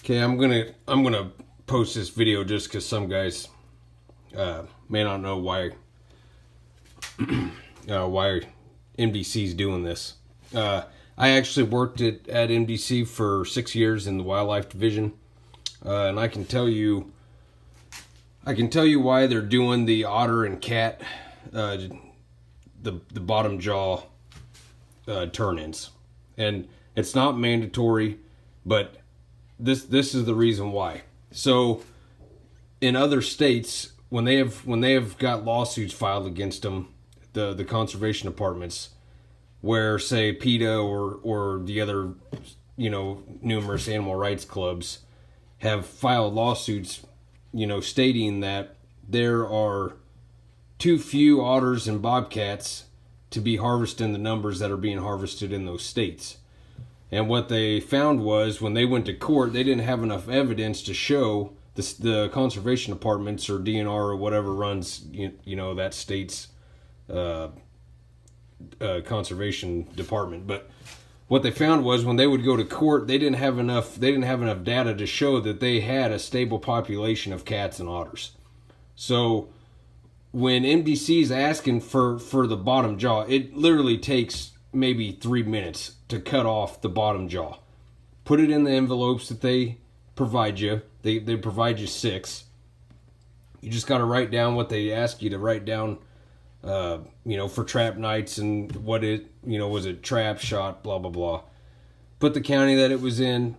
Okay, I'm gonna post this video just because some guys may not know why why MDC's doing this. I actually worked at MDC for 6 years in the wildlife division, and I can tell you why they're doing the otter and cat, the bottom jaw turn-ins, and it's not mandatory, but this is the reason why. So in other states, when they have got lawsuits filed against them, the conservation departments, where say PETA or the other numerous animal rights clubs have filed lawsuits, stating that there are too few otters and bobcats to be harvested in the numbers that are being harvested in those states. And what they found was, when they went to court, they didn't have enough evidence to show the conservation departments or DNR or whatever runs that state's conservation department. But what they found was, when they would go to court, they didn't have enough data to show that they had a stable population of cats and otters. So when MDC is asking for the bottom jaw, it literally takes maybe 3 minutes to cut off the bottom jaw. Put it in the envelopes that they provide you. They provide you 6. You just got to write down what they ask you to write down, for trap nights, and what was it trap, shot, blah, blah, blah. Put the county that it was in,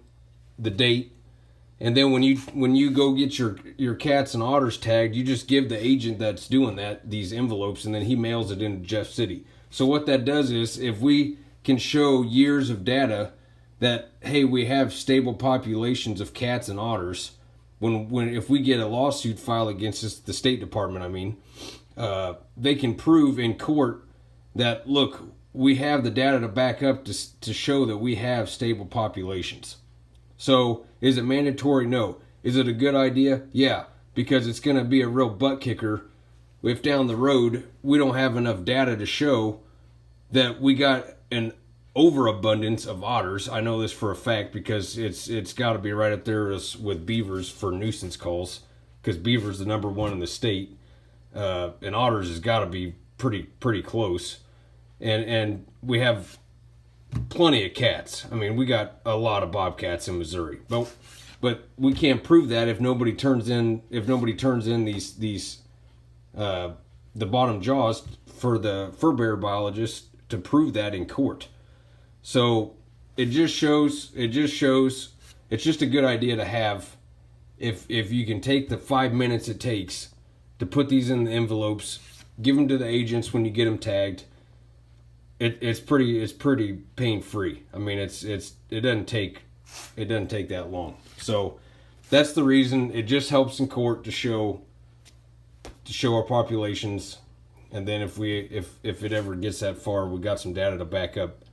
the date, and then when you go get your cats and otters tagged, you just give the agent that's doing that these envelopes, and then he mails it into Jeff City. So what that does is, if we can show years of data that, hey, we have stable populations of cats and otters, if we get a lawsuit filed against us, the State Department, they can prove in court that, look, we have the data to back up to show that we have stable populations. So is it mandatory? No. Is it a good idea? Yeah, because it's going to be a real butt kicker if down the road we don't have enough data to show that we got an overabundance of otters. I know this for a fact, because it's got to be right up there with beavers for nuisance calls, because beavers the number one in the state, and otters has got to be pretty close, and we have plenty of cats. We got a lot of bobcats in Missouri, but we can't prove that if nobody turns in these the bottom jaws for the fur bearer biologist to prove that in court. So it just shows it's just a good idea to have, if you can take the 5 minutes it takes to put these in the envelopes, give them to the agents when you get them tagged. It's pretty pain free. It doesn't take that long. So that's the reason. It just helps in court to show our populations, and then if it ever gets that far, we got some data to back up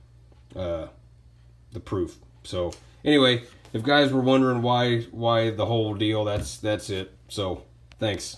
the proof. So anyway, if guys were wondering why the whole deal, that's it. So thanks.